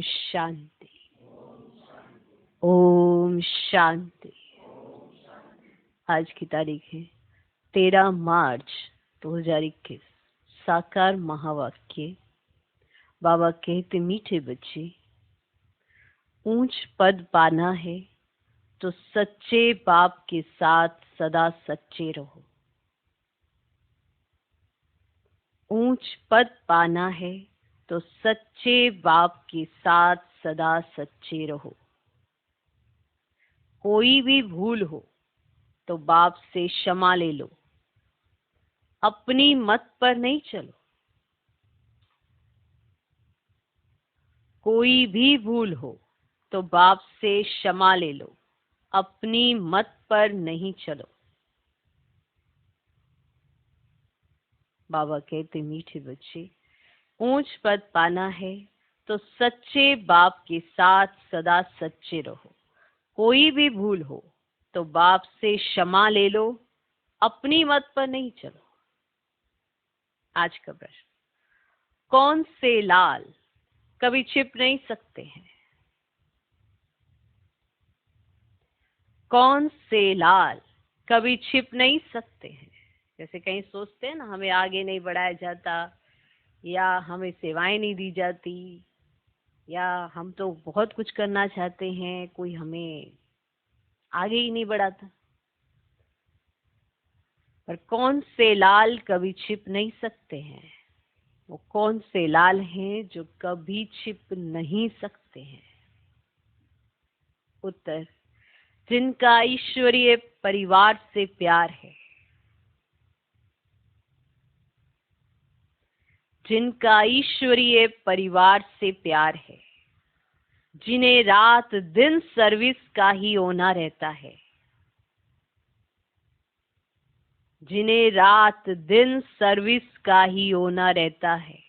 शांति। ओम शांति। आज की तारीख है 13 मार्च 2021। साकार महावाक्य। बाबा कहते, मीठे बच्चे, ऊंच पद पाना है तो सच्चे बाप के साथ सदा सच्चे रहो। ऊंच पद पाना है तो सच्चे बाप के साथ सदा सच्चे रहो। कोई भी भूल हो तो बाप से क्षमा ले लो, अपनी मत पर नहीं चलो। कोई भी भूल हो तो बाप से क्षमा ले लो, अपनी मत पर नहीं चलो। बाबा कहते, मीठे बच्चे, ऊंच पद पाना है तो सच्चे बाप के साथ सदा सच्चे रहो। कोई भी भूल हो तो बाप से क्षमा ले लो, अपनी मत पर नहीं चलो। आज का प्रश्न, कौन से लाल कभी छिप नहीं सकते हैं? कौन से लाल कभी छिप नहीं सकते हैं? जैसे कहीं सोचते हैं ना, हमें आगे नहीं बढ़ाया जाता, या हमें सेवाएं नहीं दी जाती, या हम तो बहुत कुछ करना चाहते हैं, कोई हमें आगे ही नहीं बढ़ाता। पर कौन से लाल कभी छिप नहीं सकते हैं? वो कौन से लाल हैं जो कभी छिप नहीं सकते हैं? उत्तर, जिनका ईश्वरीय परिवार से प्यार है। जिनका ईश्वरीय परिवार से प्यार है, जिन्हें रात दिन सर्विस का ही होना रहता है, जिन्हें रात दिन सर्विस का ही होना रहता है,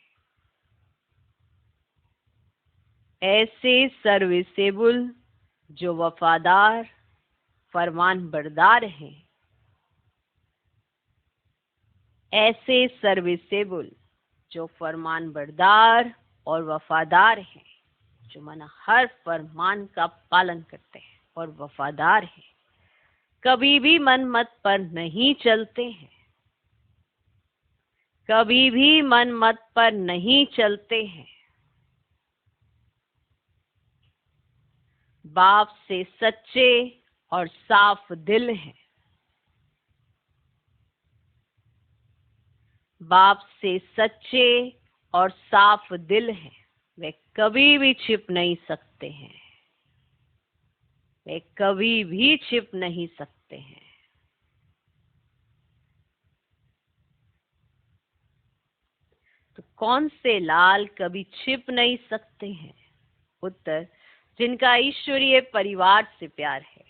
ऐसे सर्विसेबल जो वफादार फरमान बरदार हैं, ऐसे सर्विसेबल जो फरमान बरदार और वफादार हैं, जो माना हर फरमान का पालन करते हैं और वफादार हैं, कभी भी मन मत पर नहीं चलते हैं, कभी भी मन मत पर नहीं चलते हैं। बाप से सच्चे और साफ दिल हैं। बाप से सच्चे और साफ दिल हैं। वे कभी भी छिप नहीं सकते हैं। वे कभी भी छिप नहीं सकते हैं। तो कौन से लाल कभी छिप नहीं सकते हैं? उत्तर, जिनका ईश्वरीय परिवार से प्यार है,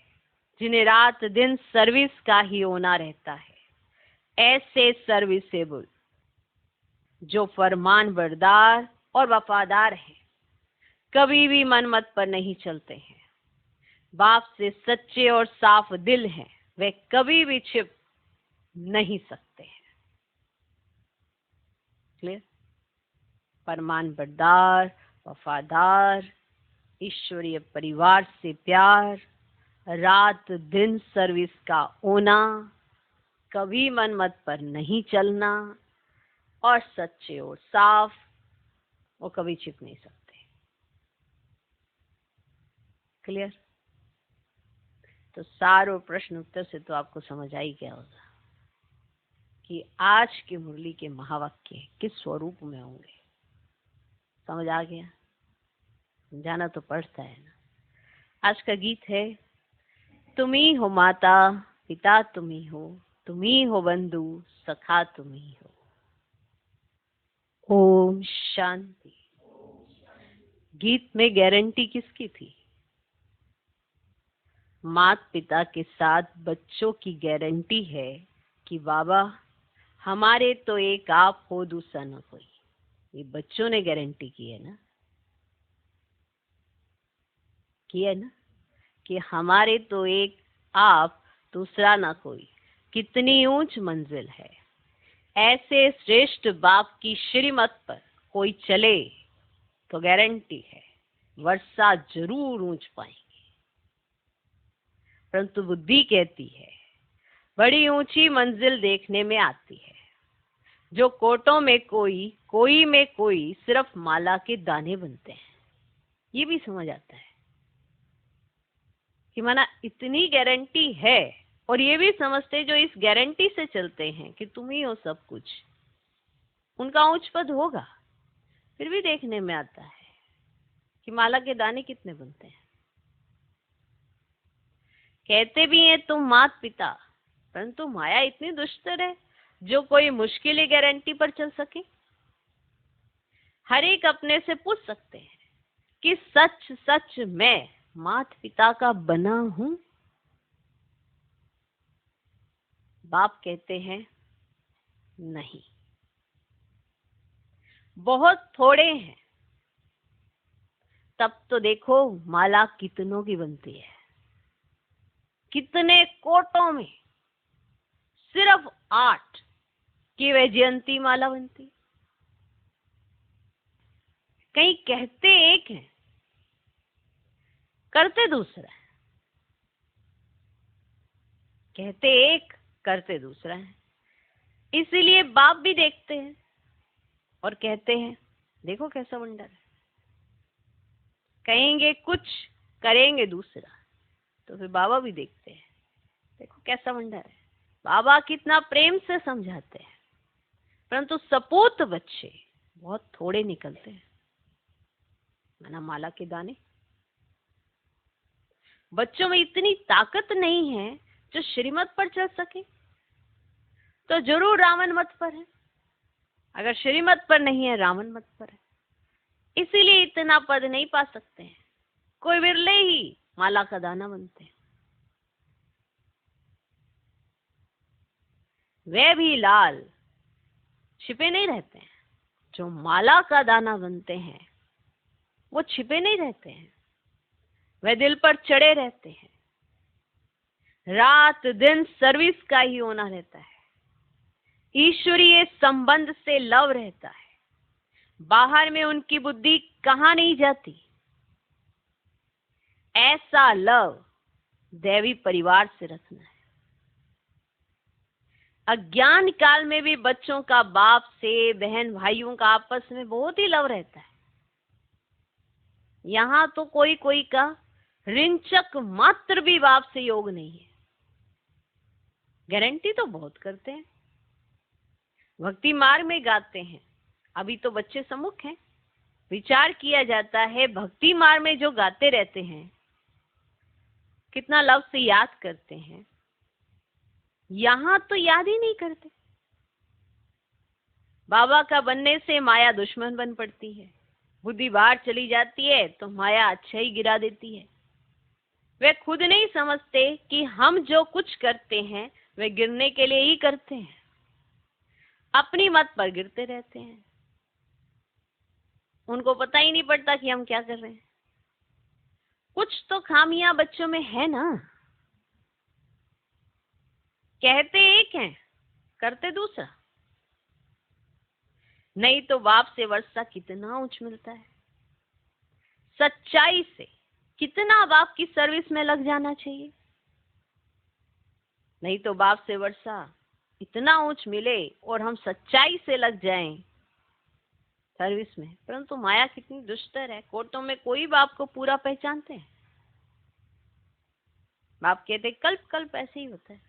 जिन्हें रात दिन सर्विस का ही होना रहता है, ऐसे सर्विसेबल जो फरमान बरदार और वफादार हैं, कभी भी मन मत पर नहीं चलते हैं। बाप से सच्चे और साफ दिल हैं। वे कभी भी छिप नहीं सकते हैं। क्लियर? फरमान बरदार, वफादार, ईश्वरीय परिवार से प्यार, रात दिन सर्विस का होना, कभी मन मत पर नहीं चलना, और सच्चे और साफ, वो कभी छिप नहीं सकते। क्लियर? तो सारों प्रश्न उत्तर से तो आपको समझ आई क्या होगा कि आज के मुरली के महावाक्य किस स्वरूप में होंगे। समझ आ गया? समझाना तो पड़ता है ना। आज का गीत है, तुम ही हो माता पिता, तुम ही हो बंधु सखा, तुम ही हो। ओम शांति। गीत में गारंटी किसकी थी? माता पिता के साथ बच्चों की गारंटी है कि बाबा हमारे तो एक आप हो, दूसरा ना कोई। ये बच्चों ने गारंटी की है ना, कि हमारे तो एक आप, दूसरा ना कोई। कितनी ऊंच मंजिल है। ऐसे श्रेष्ठ बाप की श्रीमत पर कोई चले तो गारंटी है वर्षा जरूर ऊंच पाएंगे। परंतु बुद्धि कहती है बड़ी ऊंची मंजिल देखने में आती है जो कोटों में कोई में कोई सिर्फ माला के दाने बनते हैं। ये भी समझ आता है कि माना इतनी गारंटी है, और ये भी समझते जो इस गारंटी से चलते हैं कि तुम ही हो सब कुछ, उनका उच्च पद होगा। फिर भी देखने में आता है कि माला के दाने कितने बनते हैं। कहते भी हैं तुम मात पिता, परंतु माया इतनी दुष्टर है जो कोई मुश्किल ही गारंटी पर चल सके। हर एक अपने से पूछ सकते हैं कि सच सच मैं मात पिता का बना हूं। बाप कहते हैं नहीं, बहुत थोड़े हैं। तब तो देखो माला कितनों की बनती है, कितने कोटों में सिर्फ 8 की वैजयंती माला बनती। कहीं कहते एक है, करते दूसरा है। कहते एक, करते दूसरा है। इसीलिए बाप भी देखते हैं और कहते हैं देखो कैसा वंडर है। कहेंगे कुछ, करेंगे दूसरा, तो फिर बाबा भी देखते हैं देखो कैसा वंडर है। बाबा कितना प्रेम से समझाते हैं, परंतु सपूत बच्चे बहुत थोड़े निकलते हैं। माना माला के दाने। बच्चों में इतनी ताकत नहीं है जो श्रीमत पर चल सके, तो जरूर रावण मत पर है। अगर श्रीमत पर नहीं है, रावण मत पर है। इसीलिए इतना पद नहीं पा सकते हैं। कोई विरले ही माला का दाना बनते हैं। वे भी लाल छिपे नहीं रहते हैं। जो माला का दाना बनते हैं वो छिपे नहीं रहते हैं, वे दिल पर चढ़े रहते हैं। रात दिन सर्विस का ही होना रहता है। ईश्वरीय संबंध से लव रहता है। बाहर में उनकी बुद्धि कहां नहीं जाती। ऐसा लव दैवी परिवार से रखना है। अज्ञान काल में भी बच्चों का बाप से, बहन भाइयों का आपस में बहुत ही लव रहता है। यहां तो कोई कोई का रिंचक मात्र भी बाप से योग नहीं है। गारंटी तो बहुत करते हैं, भक्ति मार्ग में गाते हैं। अभी तो बच्चे सम्मुख हैं। विचार किया जाता है भक्ति मार्ग में जो गाते रहते हैं कितना लव से याद करते हैं। यहां तो याद ही नहीं करते। बाबा का बनने से माया दुश्मन बन पड़ती है। बुद्धि बाहर चली जाती है तो माया अच्छा ही गिरा देती है। वे खुद नहीं समझते कि हम जो कुछ करते हैं वे गिरने के लिए ही करते हैं। अपनी मत पर गिरते रहते हैं। उनको पता ही नहीं पड़ता कि हम क्या कर रहे हैं। कुछ तो खामियां बच्चों में है ना। कहते एक हैं, करते दूसरा। नहीं तो बाप से वर्षा कितना उच्च मिलता है। सच्चाई से कितना बाप की सर्विस में लग जाना चाहिए। नहीं तो बाप से वर्षा इतना ऊंच मिले और हम सच्चाई से लग जाएं सर्विस में। परंतु माया कितनी दुष्टर है। कोर्टों में कोई बाप को पूरा पहचानते हैं। बाप कहते कल्प कल्प ऐसे ही होता है।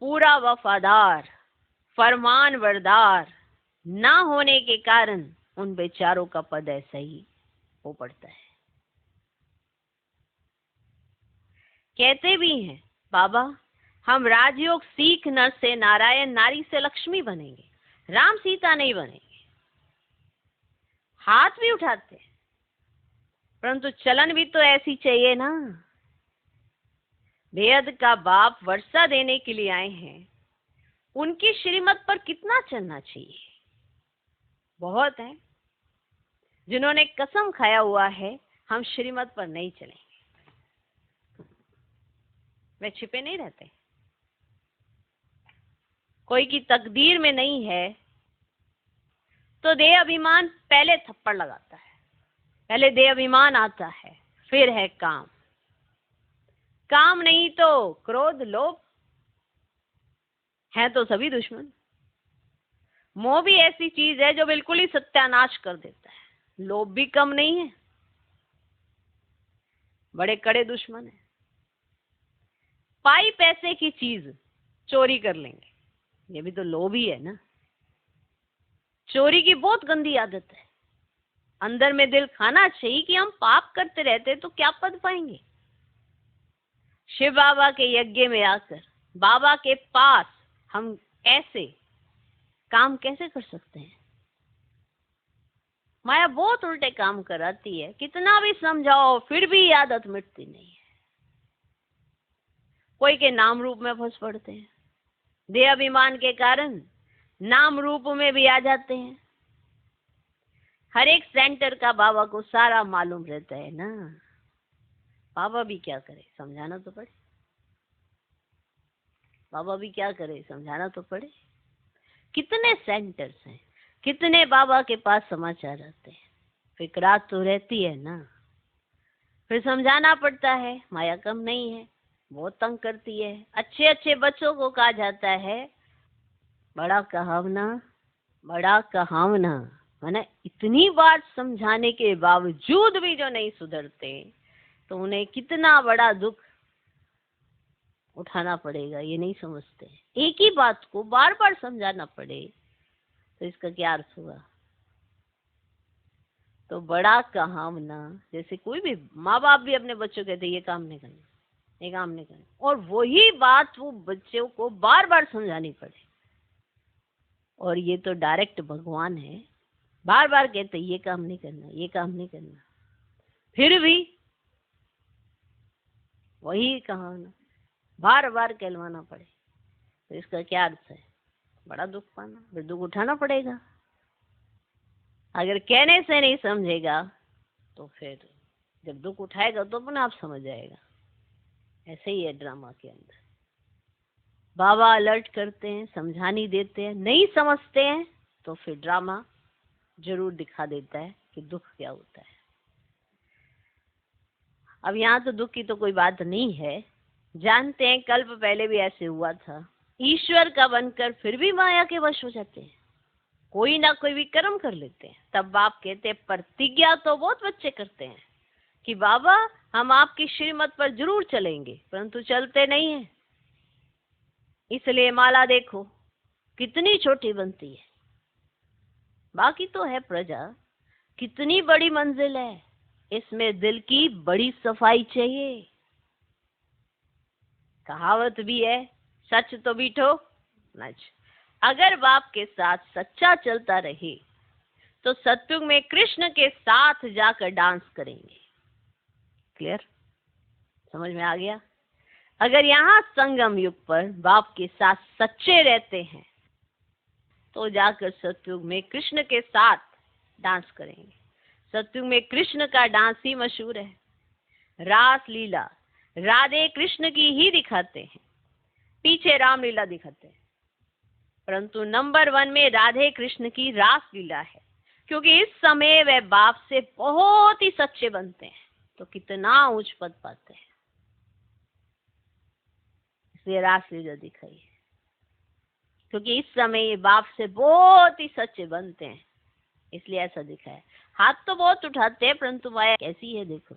पूरा वफादार, फरमान बरदार ना होने के कारण उन बेचारों का पद ऐसा ही हो पड़ता है। कहते भी हैं बाबा हम राजयोग सीख नर से नारायण, नारी से लक्ष्मी बनेंगे, राम सीता नहीं बनेंगे। हाथ भी उठाते हैं, परंतु चलन भी तो ऐसी चाहिए ना। बेहद का बाप वर्षा देने के लिए आए हैं, उनकी श्रीमत पर कितना चलना चाहिए। बहुत है जिन्होंने कसम खाया हुआ है हम श्रीमत पर नहीं चलेंगे। वे छिपे नहीं रहते। कोई की तकदीर में नहीं है तो देह अभिमान पहले थप्पड़ लगाता है, पहले देह अभिमान आता है, फिर है काम। काम नहीं तो क्रोध, लोभ, है तो सभी दुश्मन। मोह भी ऐसी चीज है जो बिल्कुल ही सत्यानाश कर देता है। लोभ भी कम नहीं है, बड़े कड़े दुश्मन है। पाई पैसे की चीज चोरी कर लेंगे, ये भी तो लोभ ही है ना। चोरी की बहुत गंदी आदत है। अंदर में दिल खाना चाहिए कि हम पाप करते रहते तो क्या पद पाएंगे। शिव बाबा के यज्ञ में आकर बाबा के पास हम ऐसे काम कैसे कर सकते हैं। माया बहुत उल्टे काम कराती है, कितना भी समझाओ फिर भी आदत मिटती नहीं है। कोई के नाम रूप में फंस पड़ते हैं, देह अभिमान के कारण नाम रूप में भी आ जाते हैं। हर एक सेंटर का बाबा को सारा मालूम रहता है ना। बाबा भी क्या करे, समझाना तो पड़े। बाबा भी क्या करे, समझाना तो पड़े। कितने सेंटर्स हैं, कितने बाबा के पास समाचार आते हैं, फिक्रात तो रहती है ना। फिर समझाना पड़ता है। माया कम नहीं है, बहुत तंग करती है। अच्छे अच्छे बच्चों को कहा जाता है बड़ा कहावना, बड़ा कहावना। माने इतनी बार समझाने के बावजूद भी जो नहीं सुधरते तो उन्हें कितना बड़ा दुख उठाना पड़ेगा, ये नहीं समझते। एक ही बात को बार बार समझाना पड़े तो इसका क्या अर्थ हुआ। तो बड़ा कहावना, जैसे कोई भी माँ बाप भी अपने बच्चों कहते ये काम नहीं करना, ये काम नहीं करना, और वही बात वो बच्चों को बार बार समझानी पड़े। और ये तो डायरेक्ट भगवान है, बार बार कहते ये काम नहीं करना, ये काम नहीं करना, फिर भी वही कहावना बार बार कहलवाना पड़े तो इसका क्या अर्थ है। बड़ा दुख पाना, फिर दुख उठाना पड़ेगा। अगर कहने से नहीं समझेगा तो फिर जब दुख उठाएगा तो अपने आप समझ जाएगा। ऐसे ही है ड्रामा के अंदर। बाबा अलर्ट करते हैं, समझानी देते हैं, नहीं समझते हैं तो फिर ड्रामा जरूर दिखा देता है कि दुख क्या होता है। अब यहाँ तो दुख की तो कोई बात नहीं है। जानते हैं कल्प पहले भी ऐसे हुआ था। ईश्वर का बनकर फिर भी माया के वश हो जाते हैं, कोई ना कोई भी कर्म कर लेते हैं। तब बाप कहते हैं प्रतिज्ञा तो बहुत बच्चे करते हैं कि बाबा हम आपकी श्रीमत पर जरूर चलेंगे, परंतु चलते नहीं है। इसलिए माला देखो कितनी छोटी बनती है। बाकी तो है प्रजा, कितनी बड़ी मंजिल है, इसमें दिल की बड़ी सफाई चाहिए। कहावत भी है, सच तो बीठो नच। अगर बाप के साथ सच्चा चलता रहे तो सत्युग में कृष्ण के साथ जाकर डांस करेंगे। क्लियर, समझ में आ गया। अगर यहाँ संगम युग पर बाप के साथ सच्चे रहते हैं तो जाकर सत्युग में कृष्ण के साथ डांस करेंगे। सत्युग में कृष्ण का डांस ही मशहूर है। रास लीला राधे कृष्ण की ही दिखाते हैं, पीछे रामलीला दिखाते हैं, परंतु नंबर 1 में राधे कृष्ण की रास लीला है। क्योंकि इस समय वे बाप से बहुत ही सच्चे बनते हैं तो कितना उच्च पद पाते हैं, इसलिए रास लीला दिखाई है। क्योंकि इस समय ये बाप से बहुत ही सच्चे बनते हैं, इसलिए ऐसा दिखा है। हाथ तो बहुत उठाते हैं, परंतु माया कैसी है देखो।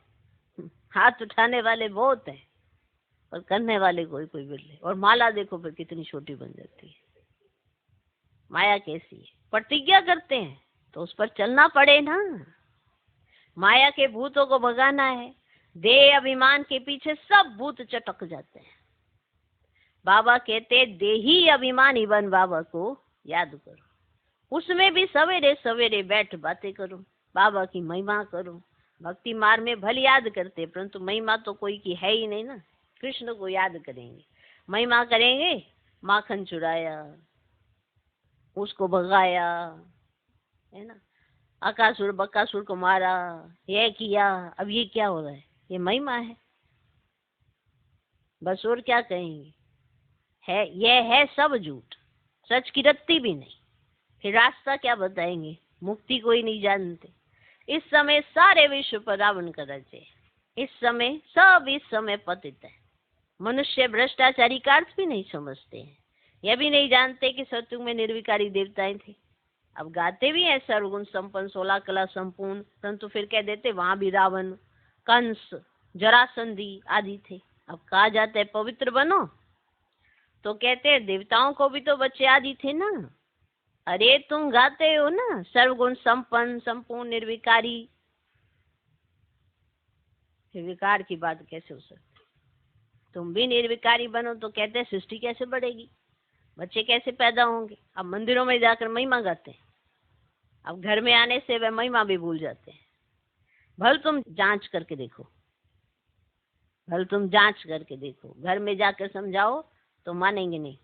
हाथ उठाने वाले बहुत हैं और करने वाले कोई कोई बिरले। और माला देखो फिर कितनी छोटी बन जाती है। माया कैसी है। प्रतिज्ञा करते हैं तो उस पर चलना पड़े ना। माया के भूतों को भगाना है, देह अभिमान के पीछे सब भूत चटक जाते हैं। बाबा कहते देही अभिमानी बन बाबा को याद करो, उसमें भी सवेरे सवेरे बैठ बातें करो, बाबा की महिमा करो। भक्ति मार्ग में भले याद करते, परंतु महिमा तो कोई की है ही नहीं ना। कृष्ण को याद करेंगे, महिमा करेंगे, माखन चुराया, उसको भगाया, है ना, अकासुर बकासुर को मारा, ये किया, अब ये क्या हो रहा है, ये महिमा है बस। और क्या कहेंगे, है यह है सब झूठ, सच की रत्ती भी नहीं। फिर रास्ता क्या बताएंगे, मुक्ति कोई नहीं जानते। इस समय सारे विश्व पर रावण का राज्य है। इस समय पतित है। मनुष्य भ्रष्टाचारी का अर्थ भी नहीं समझते हैं, यह भी नहीं जानते कि सतयुग में निर्विकारी देवताएं थे। अब गाते भी हैं सर्वगुण संपन्न 16 कला संपूर्ण, परंतु फिर कह देते वहां भी रावण, कंस, जरासंधी आदि थे। अब कहा जाता है पवित्र बनो, तो कहते हैं देवताओं को भी तो बच्चे आदि थे ना। अरे तुम गाते हो ना सर्वगुण संपन्न संपूर्ण निर्विकारी, निर्विकार की बात कैसे हो सकती? तुम भी निर्विकारी बनो तो कहते हैं सृष्टि कैसे बढ़ेगी, बच्चे कैसे पैदा होंगे। अब मंदिरों में जाकर महिमा गाते हैं, अब घर में आने से वह महिमा भी भूल जाते हैं। भल तुम जांच करके देखो, भल तुम जांच करके देखो, घर में जाकर समझाओ तो मानेंगे नहीं।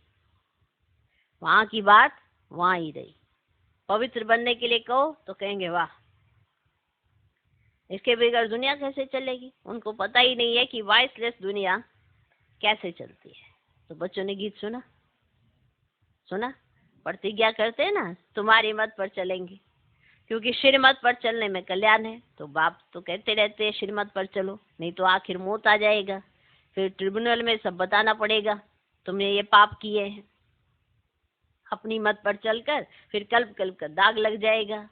वहां की बात वहां ही रही। पवित्र बनने के लिए कहो तो कहेंगे वाह, इसके बगैर दुनिया कैसे चलेगी। उनको पता ही नहीं है कि वॉइसलेस दुनिया कैसे चलती है। तो बच्चों ने गीत सुना, प्रतिज्ञा करते हैं ना तुम्हारी मत पर चलेंगे, क्योंकि श्रीमत पर चलने में कल्याण है। तो बाप तो कहते रहते हैं श्रीमत पर चलो, नहीं तो आखिर मौत आ जाएगा, फिर ट्रिब्यूनल में सब बताना पड़ेगा तुमने ये पाप किए हैं। अपनी मत पर चलकर फिर कल्प कल्प का दाग लग जाएगा।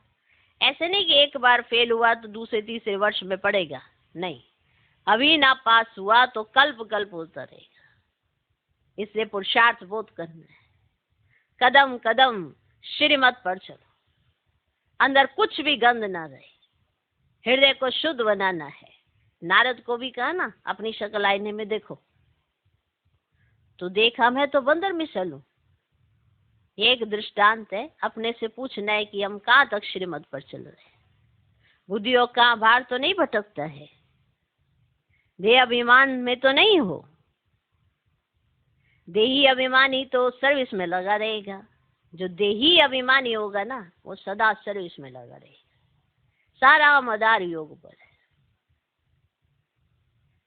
ऐसे नहीं कि एक बार फेल हुआ तो दूसरे तीसरे वर्ष में पड़ेगा, नहीं, अभी ना पास हुआ तो कल्प कल्प होता रहेगा। इसलिए पुरुषार्थ बहुत करना है, कदम कदम श्रीमत पर चलो, अंदर कुछ भी गंध ना रहे, हृदय को शुद्ध बनाना है। नारद को भी कहा ना अपनी शक्ल आईने में देखो, तो देखा मैं तो बंदर मिसल हूं। एक दृष्टांत है, अपने से पूछना है कि हम कहाँ तक श्रीमत पर चल रहे हैं। बुद्धियों का भार तो नहीं भटकता है, देह अभिमान में तो नहीं हो। देही अभिमानी तो सर्विस में लगा रहेगा, जो देही अभिमानी होगा ना वो सदा सर्विस में लगा रहेगा। सारा मदार योग पर है।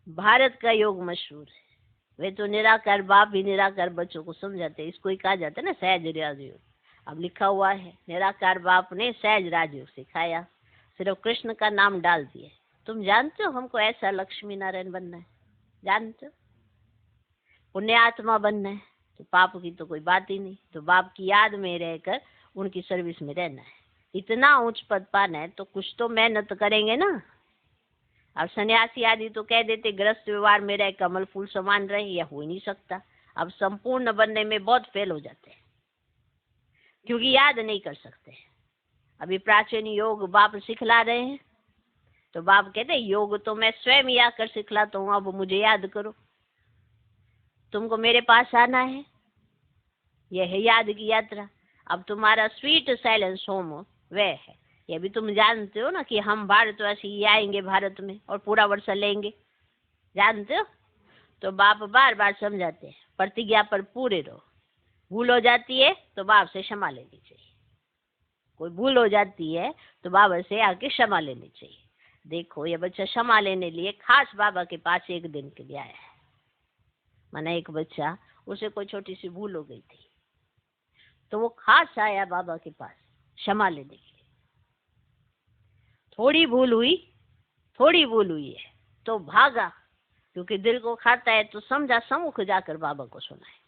भारत का योग मशहूर है। वे तो निराकार बाप भी निराकार बच्चों को समझाते हैं। इसको ही कहा जाता है ना सहज राजयोग। अब लिखा हुआ है निराकार बाप ने सहज राजयोग सिखाया, सिर्फ कृष्ण का नाम डाल दिया। तुम जानते हो हमको ऐसा लक्ष्मी नारायण बनना है, जानते हो, पुण्य आत्मा बनना है, तो पाप की तो कोई बात ही नहीं। तो बाप की याद में रहकर उनकी सर्विस में रहना है। इतना उच्च पद पाना है तो कुछ तो मेहनत करेंगे ना। अब सन्यासी आदि तो कह देते गृहस्थ व्यवहार में रहे कमल फूल समान रहे, यह हो ही नहीं सकता। अब संपूर्ण बनने में बहुत फेल हो जाते हैं, क्योंकि याद नहीं कर सकते। अभी प्राचीन योग बाप सिखला रहे हैं, तो बाप कहते योग तो मैं स्वयं ही आकर सिखलाता हूँ, अब मुझे याद करो। तुमको मेरे पास आना है, यह है याद की यात्रा। अब तुम्हारा स्वीट साइलेंस होम वह है। ये भी तुम जानते हो ना कि हम भारतवासी आएंगे भारत में और पूरा वर्ष लेंगे, जानते हो। तो बाप बार बार समझाते हैं प्रतिज्ञा पर पूरे रहो। भूल हो जाती है तो बाप से क्षमा लेनी चाहिए। कोई भूल हो जाती है तो बाबा से आके क्षमा लेनी चाहिए। देखो ये बच्चा क्षमा लेने लिए खास बाबा के पास एक दिन के लिए आया है। माना एक बच्चा, उसे कोई छोटी सी भूल हो गई थी, तो वो खास आया बाबा के पास क्षमा लेने के लिए। थोड़ी भूल हुई है तो भागा, क्योंकि दिल को खाता है। तो समझा सम्मुख जाकर बाबा को सुनाए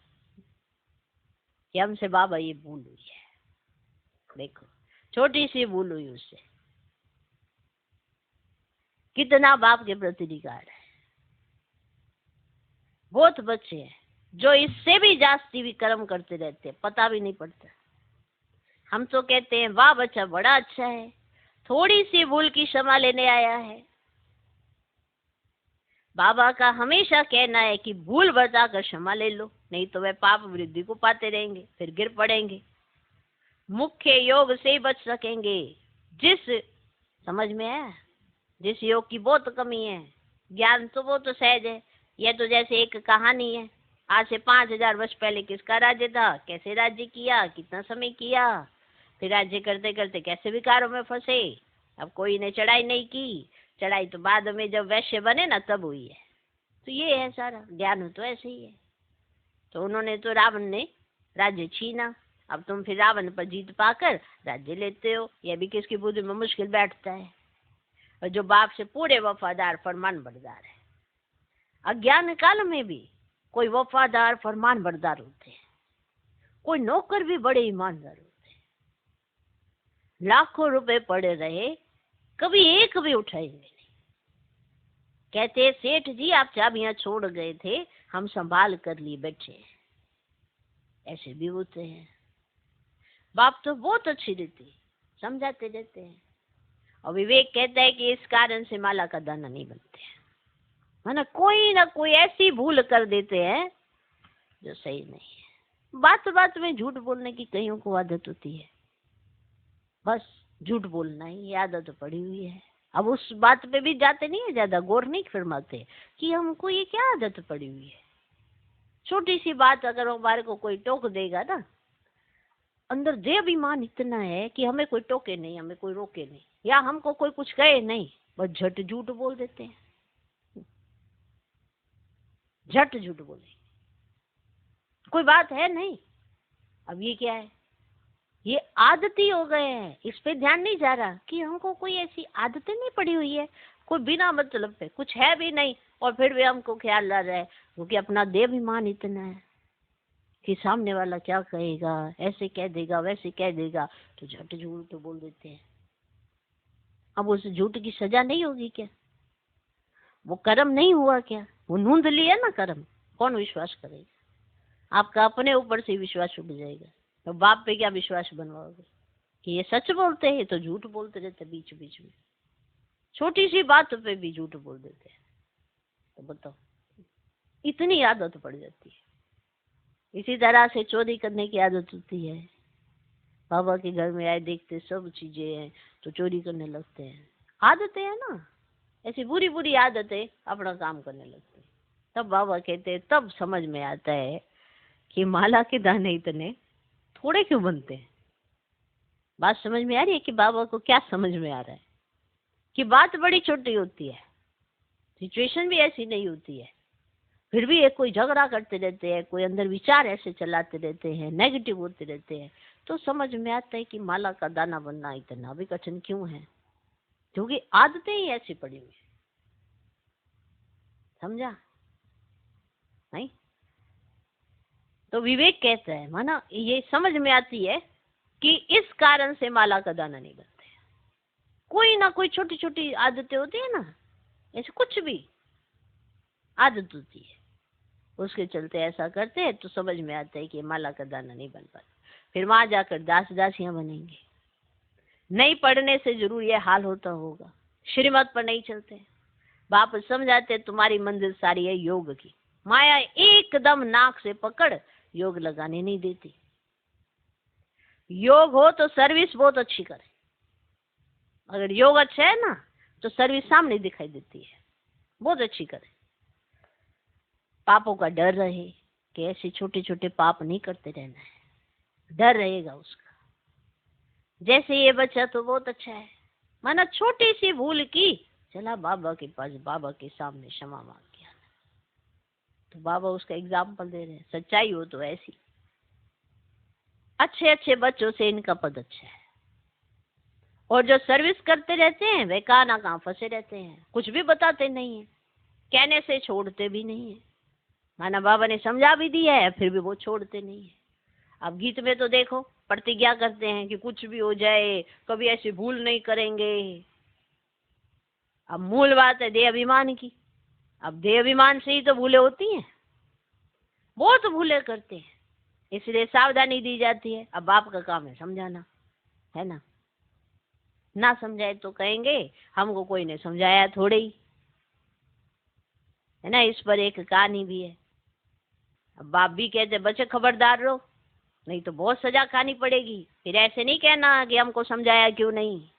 कि हमसे बाबा ये भूल हुई है। देखो छोटी सी भूल हुई, उससे कितना बाप के प्रति अधिकार है। बहुत बच्चे हैं जो इससे भी जास्ती भी कर्म करते रहते हैं, पता भी नहीं पड़ता। हम तो कहते हैं वाह बच्चा बड़ा अच्छा है, थोड़ी सी भूल की क्षमा लेने आया है। बाबा का हमेशा कहना है कि भूल बताकर क्षमा ले लो, नहीं तो वह पाप वृद्धि को पाते रहेंगे, फिर गिर पड़ेंगे। मुख्य योग से बच सकेंगे। जिस समझ में है, जिस योग की बहुत कमी है। ज्ञान तो वो तो सहज है। यह तो जैसे एक कहानी है, आज से 5000 वर्ष पहले किसका राज्य था, कैसे राज्य किया, कितना समय किया, फिर राज्य करते करते कैसे विकारों में फंसे। अब कोई ने चढ़ाई नहीं की, चढ़ाई तो बाद में जब वैश्य बने ना तब हुई है। तो ये है सारा ज्ञान, तो ऐसे ही है। तो उन्होंने तो रावण ने राज्य छीना, अब तुम फिर रावण पर जीत पाकर राज्य लेते हो। यह भी किसकी बुद्धि में मुश्किल बैठता है। और जो बाप से पूरे वफादार फरमान बरदार है। अज्ञान काल में भी कोई वफादार फरमान बरदार होते हैं, कोई नौकर भी बड़े ईमानदार होते हैं। लाखों रुपए पड़े रहे, कभी एक भी उठाएंगे नहीं। कहते सेठ जी आप चाबियां छोड़ गए थे, हम संभाल कर लिए बैठे। ऐसे भी होते हैं। बाप तो बहुत अच्छी रीति समझाते रहते हैं। और विवेक कहता है कि इस कारण से माला का दाना नहीं बनते हैं, है ना कोई ऐसी भूल कर देते हैं जो सही नहीं है। बात बात में झूठ बोलने की कईयों को आदत होती है, बस झूठ बोलना ही ये आदत पड़ी हुई है। अब उस बात पे भी जाते नहीं है, ज्यादा गौर नहीं फरमाते कि हमको ये क्या आदत पड़ी हुई है। छोटी सी बात अगर हमारे को कोई टोक देगा ना, अंदर देह अभिमान इतना है कि हमें कोई टोके नहीं, हमें कोई रोके नहीं, या हमको कोई कुछ कहे नहीं, बस झट झूठ बोल देते हैं, झट झूठ बोले। कोई बात है नहीं। अब ये क्या है, ये आदती हो गए हैं, इस पे ध्यान नहीं जा रहा कि हमको कोई ऐसी आदतें नहीं पड़ी हुई है, कोई बिना मतलब पे कुछ है भी नहीं, और फिर भी हमको ख्याल आ रहा है क्योंकि अपना देह अभिमान इतना है कि सामने वाला क्या कहेगा, ऐसे कह देगा वैसे कह देगा, तो झट झूठ तो बोल देते हैं। अब उस झूठ की सजा नहीं होगी क्या? वो कर्म नहीं हुआ क्या? वो नूंद लिया ना कर्म, कौन विश्वास करेगा? आपका अपने ऊपर से विश्वास उठ जाएगा, तो बाप पे क्या विश्वास बनवाओगे कि ये सच बोलते हैं, तो झूठ बोलते रहते बीच बीच में, छोटी सी बात पे भी झूठ बोल देते हैं। तो बताओ, इतनी आदत पड़ जाती है। इसी तरह से चोरी करने की आदत होती है। बाबा के घर में आए, देखते सब चीजें हैं तो चोरी करने लगते हैं। आदतें है ना, ऐसी बुरी बुरी आदतें अपना काम करने लगते हैं। तब बाबा कहते हैं, तब समझ में आता है कि माला के दाने इतने थोड़े क्यों बनते हैं। बात समझ में आ रही है कि बाबा को क्या समझ में आ रहा है कि बात बड़ी छोटी होती है, सिचुएशन भी ऐसी नहीं होती है, फिर भी एक कोई झगड़ा करते रहते हैं, कोई अंदर विचार ऐसे चलाते रहते हैं, नेगेटिव होते रहते हैं। तो समझ में आता है कि माला का दाना बनना इतना भी कठिन क्यों है, क्योंकि आदतें ही ऐसी पड़ी हुई है। समझा नहीं? तो विवेक कहता है, माना ये समझ में आती है कि इस कारण से माला का दाना नहीं बनते। कोई ना कोई छोटी छोटी आदतें होती है ना, ऐसे कुछ भी आदत होती है, उसके चलते ऐसा करते हैं, तो समझ में आता है कि माला का दाना नहीं बन पाता। फिर वहां जाकर दास दासियां बनेंगे। नहीं पढ़ने से जरूर ये हाल होता होगा, श्रीमत पर नहीं चलते। बाप समझाते तुम्हारी मंजिल सारी है योग की, माया एकदम नाक से पकड़ योग लगाने नहीं देती। योग हो तो सर्विस बहुत अच्छी करे। अगर योग अच्छा है ना, तो सर्विस सामने दिखाई देती है, बहुत अच्छी करे। पापों का डर रहे कि ऐसे छोटे छोटे पाप नहीं करते रहना है, डर रहेगा उसका। जैसे ये बच्चा तो बहुत अच्छा है, माना छोटी सी भूल की, चला बाबा के पास, बाबा के सामने क्षमा मांग किया, तो बाबा उसका एग्जाम्पल दे रहे हैं। सच्चाई हो तो ऐसी। अच्छे अच्छे बच्चों से इनका पद अच्छा है, और जो सर्विस करते रहते हैं वे कहाँ ना कहाँ फंसे रहते हैं, कुछ भी बताते नहीं है, कहने से छोड़ते भी नहीं है। माना बाबा ने समझा भी दिया है, फिर भी वो छोड़ते नहीं है। अब गीत में तो देखो प्रतिज्ञा करते हैं कि कुछ भी हो जाए कभी ऐसी भूल नहीं करेंगे। अब मूल बात है देह अभिमान की। अब देह अभिमान से ही तो भूले होती हैं, बहुत भूले करते हैं, इसलिए सावधानी दी जाती है। अब बाप का काम है समझाना, है ना? ना समझाए तो कहेंगे हमको कोई ने समझाया थोड़े ही, है ना? इस पर एक कहानी भी है। अब बाप भी कहते बच्चे खबरदार रहो, नहीं तो बहुत सजा खानी पड़ेगी। फिर ऐसे नहीं कहना कि हमको समझाया क्यों नहीं।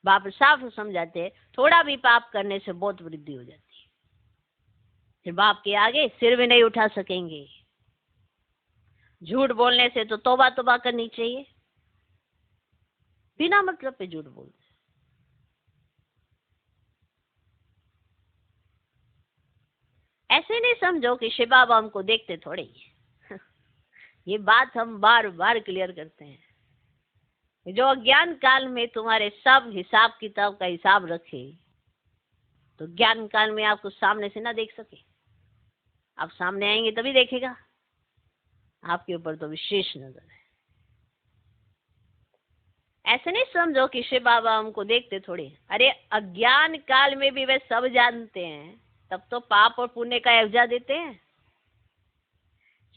बाप साफ समझाते थोड़ा भी पाप करने से बहुत वृद्धि हो जाती है, फिर बाप के आगे सिर भी नहीं उठा सकेंगे। झूठ बोलने से तो तौबा तौबा करनी चाहिए, बिना मतलब पे झूठ बोलते। ऐसे नहीं समझो कि शिव बाबा हमको देखते थोड़े ही ये बात हम बार बार क्लियर करते हैं। जो अज्ञान काल में तुम्हारे सब हिसाब किताब का हिसाब रखे, तो ज्ञान काल में आपको सामने से ना देख सके। आप सामने आएंगे तभी देखेगा। आपके ऊपर तो विशेष नजर है। ऐसे नहीं समझो कि शिव बाबा हमको देखते थोड़े। अरे अज्ञान काल में भी वे सब जानते हैं, तब तो पाप और पुण्य का एवजा देते हैं।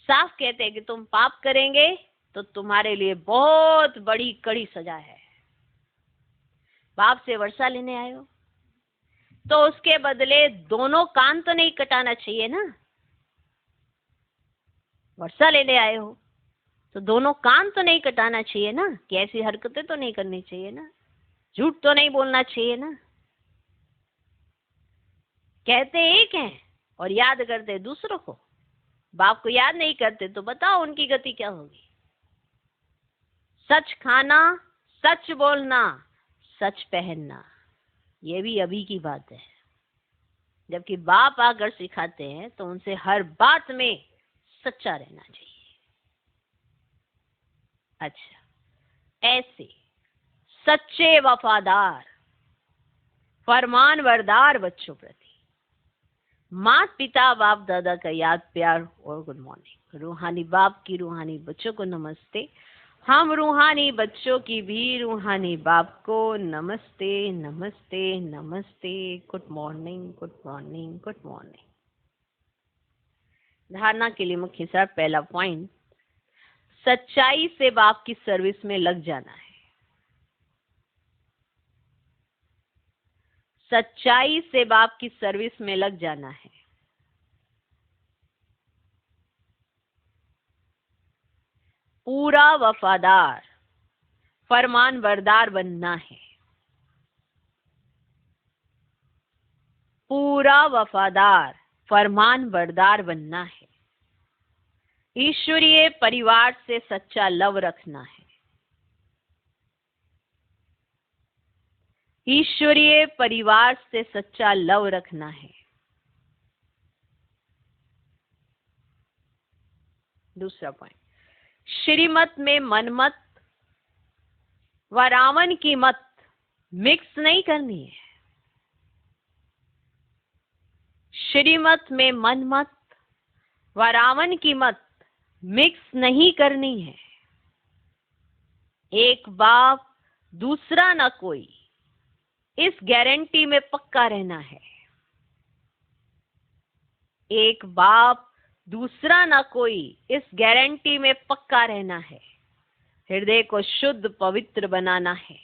साफ कहते हैं कि तुम पाप करेंगे तो तुम्हारे लिए बहुत बड़ी कड़ी सजा है। बाप से वर्षा लेने आए हो तो उसके बदले दोनों कान तो नहीं कटाना चाहिए ना। वर्षा लेने आए हो तो दोनों कान तो नहीं कटाना चाहिए ना, कि ऐसी हरकतें तो नहीं करनी चाहिए ना, झूठ तो नहीं बोलना चाहिए ना। कहते एक हैं और याद करते दूसरों को। बाप को याद नहीं करते तो बताओ उनकी गति क्या होगी। सच खाना, सच बोलना, सच पहनना, ये भी अभी की बात है। जबकि बाप आकर सिखाते हैं तो उनसे हर बात में सच्चा रहना चाहिए। अच्छा, ऐसे सच्चे वफादार फरमानबरदार बच्चों प्रति माता पिता बाप दादा का याद प्यार और गुड मॉर्निंग। रूहानी बाप की रूहानी बच्चों को नमस्ते। हम रूहानी बच्चों की भी रूहानी बाप को नमस्ते नमस्ते नमस्ते। Good morning good morning good morning. धारणा के लिए मुख्य सार पहला पॉइंट, सच्चाई से बाप की सर्विस में लग जाना है। सच्चाई से बाप की सर्विस में लग जाना है। पूरा वफादार फरमानबरदार बनना है। पूरा वफादार फरमानबरदार बनना है। ईश्वरीय परिवार से सच्चा लव रखना है। ईश्वरीय परिवार से सच्चा लव रखना है। दूसरा पॉइंट, श्रीमत में मनमत व रावण की मत मिक्स नहीं करनी है। श्रीमत में मनमत व रावण की मत मिक्स नहीं करनी है। एक बाप दूसरा ना कोई, इस गारंटी में पक्का रहना है। एक बाप दूसरा ना कोई, इस गारंटी में पक्का रहना है। हृदय को शुद्ध पवित्र बनाना है।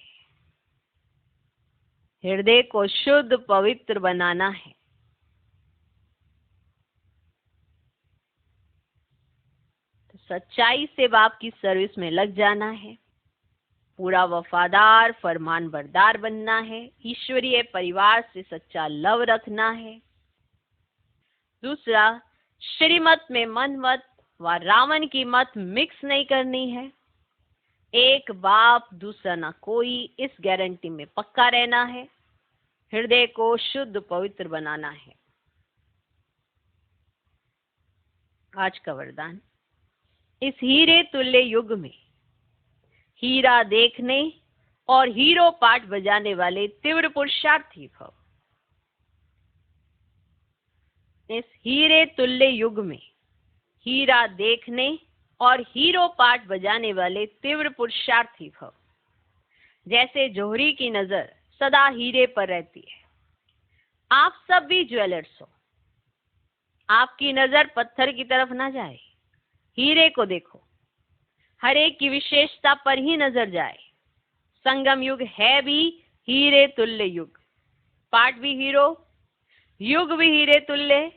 हृदय को शुद्ध पवित्र बनाना है। तो सच्चाई से बाप की सर्विस में लग जाना है। पूरा वफादार फरमानबरदार बनना है। ईश्वरीय परिवार से सच्चा लव रखना है। दूसरा, श्रीमत में मनमत व रावण की मत मिक्स नहीं करनी है। एक बाप दूसरा ना कोई, इस गारंटी में पक्का रहना है। हृदय को शुद्ध पवित्र बनाना है। आज का वरदान, इस हीरे तुल्य युग में हीरा देखने और हीरो पाठ बजाने वाले तीव्र पुरुषार्थी भव। इस हीरे तुल्य युग में हीरा देखने और हीरो पाठ बजाने वाले तीव्र पुरुषार्थी भव। जैसे जोहरी की नजर सदा हीरे पर रहती है, आप सब भी ज्वेलर्स हो। आपकी नजर पत्थर की तरफ ना जाए, हीरे को देखो। हर एक की विशेषता पर ही नजर जाए। संगम युग है भी हीरे तुल्य युग। पाठ भी हीरो, युग भी हीरे तुल्य।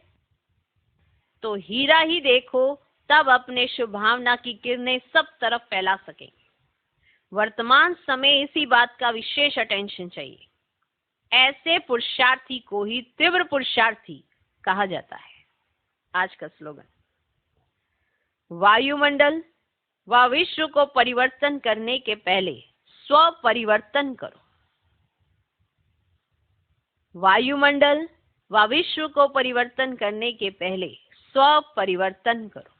तो हीरा ही देखो, तब अपने शुभ भावना की किरणें सब तरफ फैला सकेंगे। वर्तमान समय इसी बात का विशेष अटेंशन चाहिए। ऐसे पुरुषार्थी को ही तीव्र पुरुषार्थी कहा जाता है। आज का स्लोगन, वायुमंडल व विश्व को परिवर्तन करने के पहले स्व परिवर्तन करो। वायुमंडल व विश्व को परिवर्तन करने के पहले स्व परिवर्तन करो।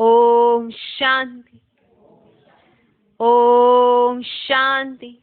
ओम शांति। ओम शांति।